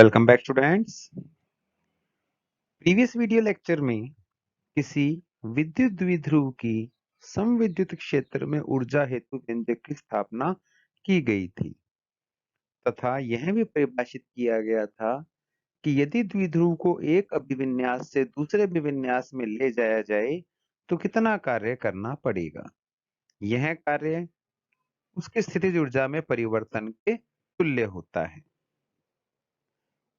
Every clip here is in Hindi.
Welcome back students. Previous video lecture में किसी विद्युत द्विध्रुव की समविद्युत क्षेत्र में ऊर्जा हेतु व्यंजक की स्थापना की गई थी तथा यह भी परिभाषित किया गया था कि यदि द्विध्रुव को एक अभिविन्यास से दूसरे अभिविन्यास में ले जाया जाए तो कितना कार्य करना पड़ेगा। यह कार्य उसकी स्थितिज ऊर्जा में परिवर्तन के तुल्य होता है।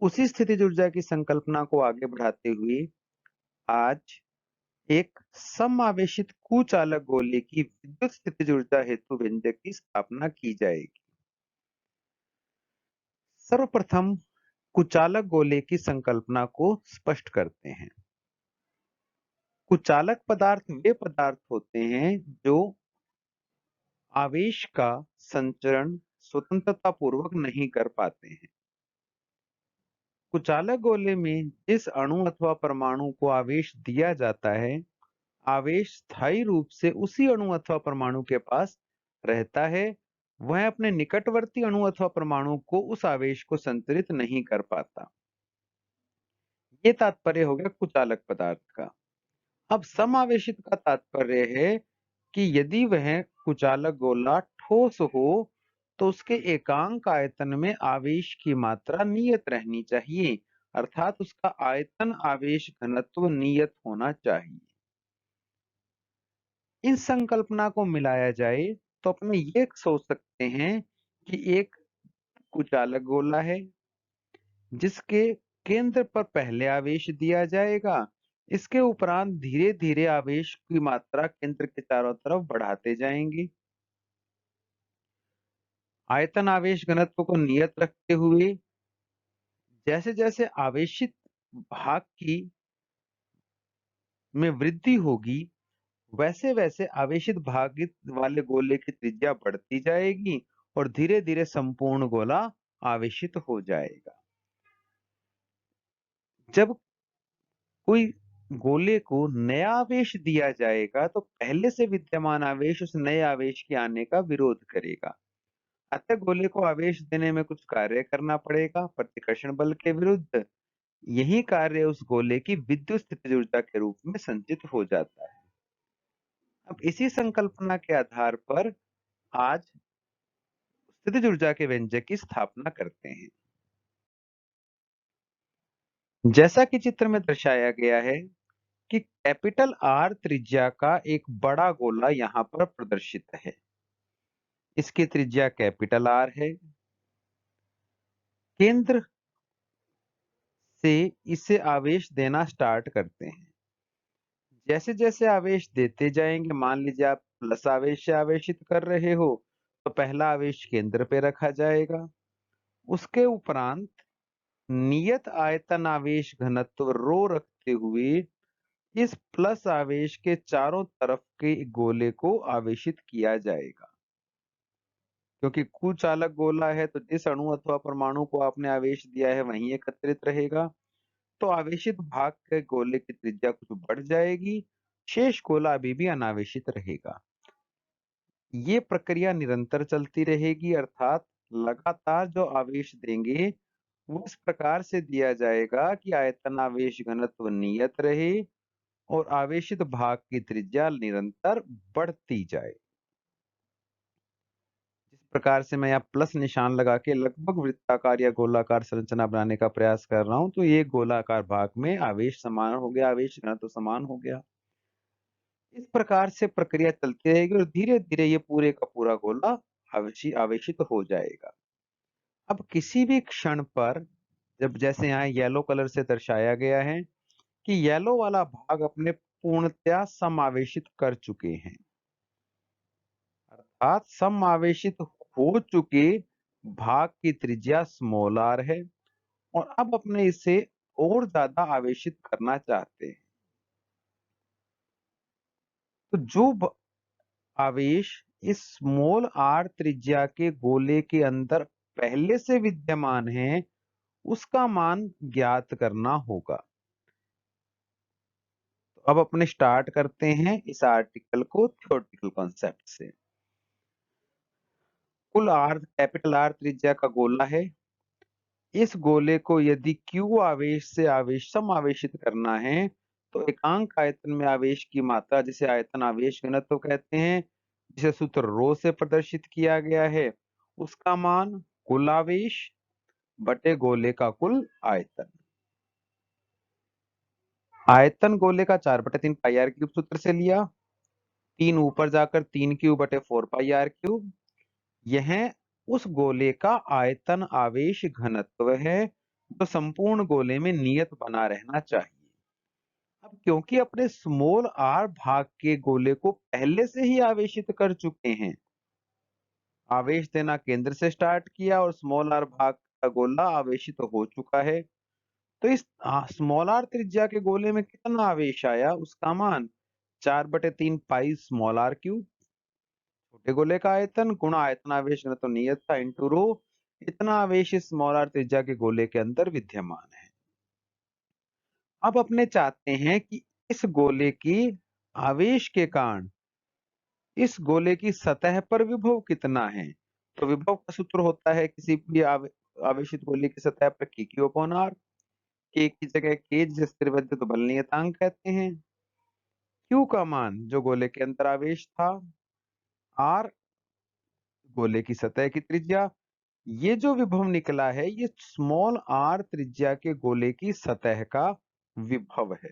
उसी स्थितिज ऊर्जा की संकल्पना को आगे बढ़ाते हुए आज एक समावेशित कुचालक गोले की विद्युत स्थितिज ऊर्जा हेतु व्यंजक की स्थापना की जाएगी। सर्वप्रथम कुचालक गोले की संकल्पना को स्पष्ट करते हैं। कुचालक पदार्थ वे पदार्थ होते हैं जो आवेश का संचरण स्वतंत्रता पूर्वक नहीं कर पाते हैं। कुचालक गोले में जिस अणु अथवा परमाणु को आवेश दिया जाता है, आवेश स्थायी रूप से उसी अणु अथवा परमाणु के पास रहता है। वह अपने निकटवर्ती अणु अथवा परमाणु को उस आवेश को संचरित नहीं कर पाता। ये तात्पर्य हो गया कुचालक पदार्थ का। अब समावेशित का तात्पर्य है कि यदि वह कुचालक गोला ठोस हो तो उसके एकांक आयतन में आवेश की मात्रा नियत रहनी चाहिए, अर्थात उसका आयतन आवेश घनत्व नियत होना चाहिए। इन संकल्पना को मिलाया जाए तो अपने ये सोच सकते हैं कि एक कुचालक गोला है जिसके केंद्र पर पहले आवेश दिया जाएगा। इसके उपरांत धीरे धीरे आवेश की मात्रा केंद्र के चारों तरफ बढ़ाते जाएंगे। आयतन आवेश घनत्व को नियत रखते हुए जैसे जैसे आवेशित भाग की में वृद्धि होगी वैसे वैसे आवेशित भाग वाले गोले की त्रिज्या बढ़ती जाएगी और धीरे धीरे संपूर्ण गोला आवेशित हो जाएगा। जब कोई गोले को नया आवेश दिया जाएगा तो पहले से विद्यमान आवेश उस नए आवेश के आने का विरोध करेगा। अतः गोले को आवेश देने में कुछ कार्य करना पड़ेगा प्रतिकर्षण बल के विरुद्ध। यही कार्य उस गोले की विद्युत स्थितिज ऊर्जा के रूप में संचित हो जाता है। अब इसी संकल्पना के आधार पर आज स्थितिज ऊर्जा के व्यंजक की स्थापना करते हैं। जैसा कि चित्र में दर्शाया गया है कि कैपिटल आर त्रिज्या का एक बड़ा गोला यहाँ पर प्रदर्शित है। इसकी त्रिज्या कैपिटल आर है। केंद्र से इसे आवेश देना स्टार्ट करते हैं। जैसे जैसे आवेश देते जाएंगे, मान लीजिए आप प्लस आवेश से आवेशित कर रहे हो तो पहला आवेश केंद्र पे रखा जाएगा। उसके उपरांत नियत आयतन आवेश घनत्व रो रखते हुए इस प्लस आवेश के चारों तरफ के गोले को आवेशित किया जाएगा। क्योंकि कुचालक गोला है तो जिस अणु अथवा परमाणु को आपने आवेश दिया है वहीं एकत्रित रहेगा, तो आवेशित भाग के गोले की त्रिज्या कुछ बढ़ जाएगी, शेष गोला अभी भी अनावेशित रहेगा। ये प्रक्रिया निरंतर चलती रहेगी, अर्थात लगातार जो आवेश देंगे वो इस प्रकार से दिया जाएगा कि आयतन आवेश घनत्व नियत रहे और आवेशित भाग की त्रिज्या निरंतर बढ़ती जाए। जिस प्रकार से मैं यहाँ प्लस निशान लगा के लगभग वृत्ताकार या गोलाकार संरचना बनाने का प्रयास कर रहा हूं, तो ये गोलाकार भाग में आवेश समान हो गया, आवेश घनत्व समान हो गया। इस प्रकार से प्रक्रिया चलती रहेगी और धीरे धीरे ये पूरे का पूरा गोला आवेशित हो जाएगा। अब किसी भी क्षण पर जब जैसे यहाँ येलो कलर से दर्शाया गया है कि येलो वाला भाग अपने पूर्णतया समावेशित कर चुके हैं, अर्थात समावेशित हो चुके भाग की त्रिज्या स्मॉल आर है और अब अपने इसे और ज्यादा आवेशित करना चाहते हैं। तो जो आवेश इस स्मॉल आर त्रिज्या के गोले के अंदर पहले से विद्यमान है उसका मान ज्ञात करना होगा। तो अब अपने स्टार्ट करते हैं इस आर्टिकल को थ्योरेटिकल कॉन्सेप्ट से। कुल आर कैपिटल आर त्रिज्या का गोला है इस गोले को यदि Q आवेश से आवेश समावेशित करना है तो एकांक आयतन में आवेश की मात्रा, जिसे आयतन आवेश घनत्व कहते हैं, जिसे सूत्र रो से प्रदर्शित किया गया है, उसका मान कुल आवेश बटे गोले का कुल आयतन। आयतन गोले का 4/3 पाई आर क्यूब सूत्र से लिया, 3 ऊपर जाकर 3Q बटे 4 पाई आर क्यूब। यह उस गोले का आयतन आवेश घनत्व है जो संपूर्ण गोले में नियत बना रहना चाहिए। अब क्योंकि अपने स्मॉल आर भाग के गोले को पहले से ही आवेशित कर चुके हैं, आवेश देना केंद्र से स्टार्ट किया और स्मॉल आर भाग का गोला आवेशित हो चुका है, तो इस स्मॉल आर त्रिज्या के गोले में कितना आवेश आया, उसका मान 4/3 पाई स्मॉल आर क्यूब, छोटे गोले का आयतन गुणा आयतन आवेश घनत्व नियत था इंटू रो, इतना आवेश इस स्मॉल आर त्रिज्या के गोले के अंदर विद्यमान है। अब अपने चाहते हैं कि इस गोले की आवेश के कारण इस गोले की सतह पर विभव कितना है। तो विभव का सूत्र होता है किसी भी आवेशित गोले की सतह पर Q/R। K की जगह K जिसे स्थिर विद्युत बल नियतांक कहते हैं, Q का मान जो गोले के अंदर आवेश था, R गोले की सतह की त्रिज्या, ये जो विभव निकला है ये स्मॉल r त्रिज्या के गोले की सतह का विभव है।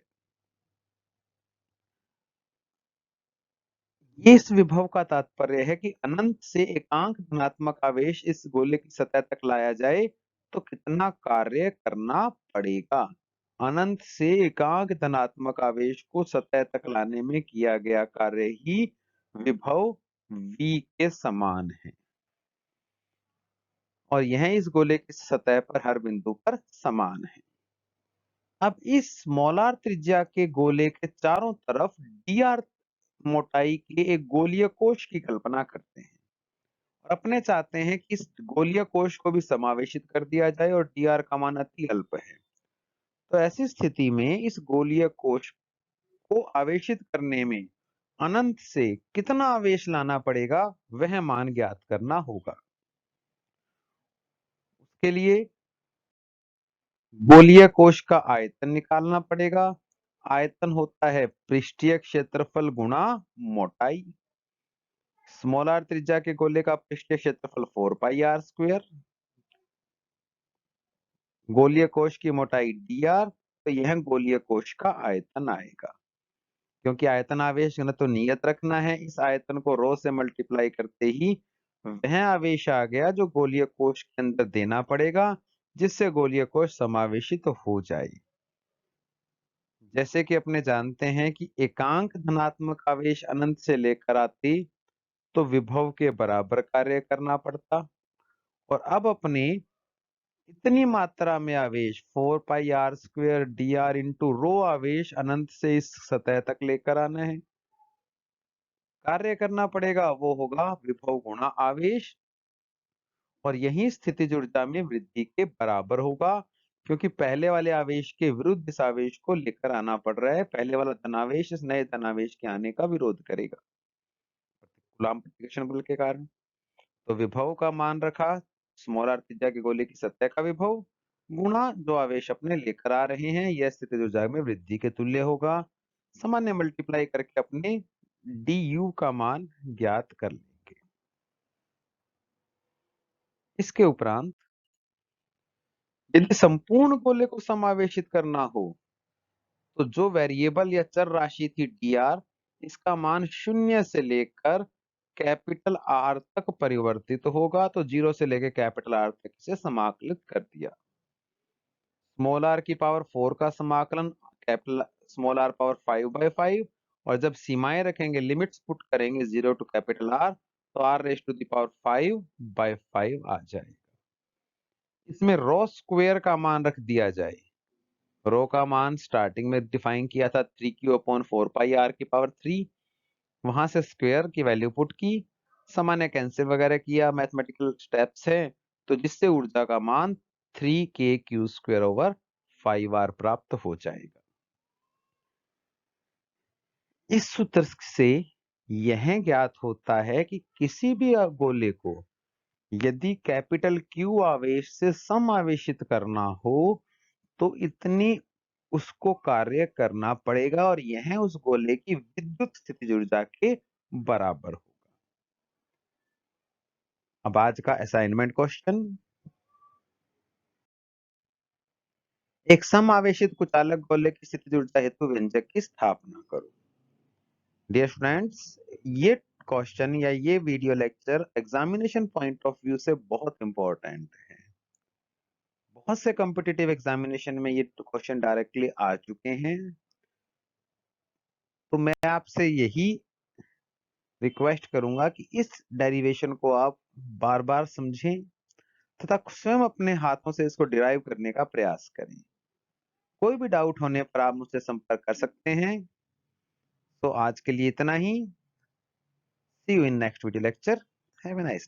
इस विभव का तात्पर्य है कि अनंत से एकांक धनात्मक आवेश इस गोले की सतह तक लाया जाए तो कितना कार्य करना पड़ेगा। अनंत से एकांक धनात्मक आवेश को सतह तक लाने में किया गया कार्य ही विभव v के समान है और यह इस गोले की सतह पर हर बिंदु पर समान है। अब इस स्मॉल आर त्रिज्या के गोले के चारों तरफ dr मोटाई के एक गोलीय कोश की कल्पना करते हैं और अपने चाहते हैं कि इस गोलीय कोश को भी समावेशित कर दिया जाए और dr का मान अति अल्प है। तो ऐसी स्थिति में इस गोलीय कोश को आवेशित करने में अनंत से कितना आवेश लाना पड़ेगा वह मान ज्ञात करना होगा। उसके लिए गोलीय कोश का आयतन निकालना पड़ेगा। आयतन होता है पृष्ठीय क्षेत्रफल गुणा मोटाई। स्मॉल आर त्रिज्या के गोले का पृष्ठीय क्षेत्रफल 4 पाई आर स्क्वायर, गोलीय कोश की मोटाई dr, तो यह गोलीय कोश का आयतन आएगा। क्योंकि आयतन आवेश घनत्व तो नियत रखना है, इस आयतन को रो से मल्टीप्लाई करते ही वह आवेश आ गया जो गोलीय कोश के अंदर देना पड़ेगा, जिससे गोलीय कोश समावेशित हो जाए। जैसे कि अपने जानते हैं कि एकांक धनात्मक आवेश अनंत से लेकर आती तो विभव के बराबर कार्य करना पड़ता और अब अपने इतनी मात्रा में आवेश 4 pi r square dr into rho आवेश अनंत से इस सतह तक लेकर आना है। कार्य करना पड़ेगा वो होगा विभव गुणा आवेश और यही स्थितिज ऊर्जा में वृद्धि के बराबर होगा, क्योंकि पहले वाले आवेश के विरुद्ध इस आवेश को लेकर आना पड़ रहा है। पहले वाला धनावेश इस नए धनावेश के आने का विरोध करेगा कूलम्ब प्रतिकर्षण बल के कारण। तो विभव का मान रखा स्मॉल आर त्रिज्या के गोले की सतह का विभव गुणा जो आवेश अपने लेकर आ रहे हैं, यह स्थितिज ऊर्जा में वृद्धि के तुल्य होगा। सामान्य मल्टीप्लाई करके अपने du का मान ज्ञात कर लेंगे। इसके उपरांत यदि संपूर्ण गोले को समावेशित करना हो तो जो वेरिएबल या चर राशि थी dr, इसका मान 0 से लेकर कैपिटल R तक परिवर्तित होगा। तो 0 से लेकर कैपिटल R तक इसे समाकलित कर दिया। स्मॉल r की पावर 4 का समाकलन कैपिटल स्मॉल r पावर 5/5 और जब सीमाएं रखेंगे लिमिट्स पुट करेंगे 0 टू कैपिटल R तो r raise to the power 5/5 आ जाएगा। इसमें रो स्क्वायर का मान रख दिया जाए। रो का मान स्टार्टिंग में डिफाइन किया था 3Q/4 पाई r की पावर 3, वहां से स्क्वायर की वैल्यू पुट की, सामान्य कैंसिल वगैरह किया, मैथमेटिकल स्टेप्स है, तो जिससे ऊर्जा का मान 3kQ²/5r प्राप्त हो जाएगा। इस सूत्र से यह ज्ञात होता है कि किसी भी गोले को यदि कैपिटल Q आवेश से सम आवेशित करना हो तो इतनी उसको कार्य करना पड़ेगा और यह उस गोले की विद्युत स्थितिज ऊर्जा के बराबर होगा। अब आज का असाइनमेंट क्वेश्चन, एक सम आवेशित कुचालक गोले की स्थितिज ऊर्जा हेतु व्यंजक की स्थापना करो। डियर स्टूडेंट्स, ये क्वेश्चन या ये video lecture examination point of view से बहुत इंपॉर्टेंट है। बहुत से कॉम्पिटिटिव एग्जामिनेशन में ये क्वेश्चन डायरेक्टली आ चुके हैं, तो मैं आपसे यही रिक्वेस्ट करूंगा कि इस डेरिवेशन को आप बार बार समझें तथा स्वयं अपने हाथों से इसको डिराइव करने का प्रयास करें। कोई भी डाउट होने पर आप मुझसे संपर्क कर सकते हैं। तो आज के लिए इतना ही। See you in next video lecture. Have a nice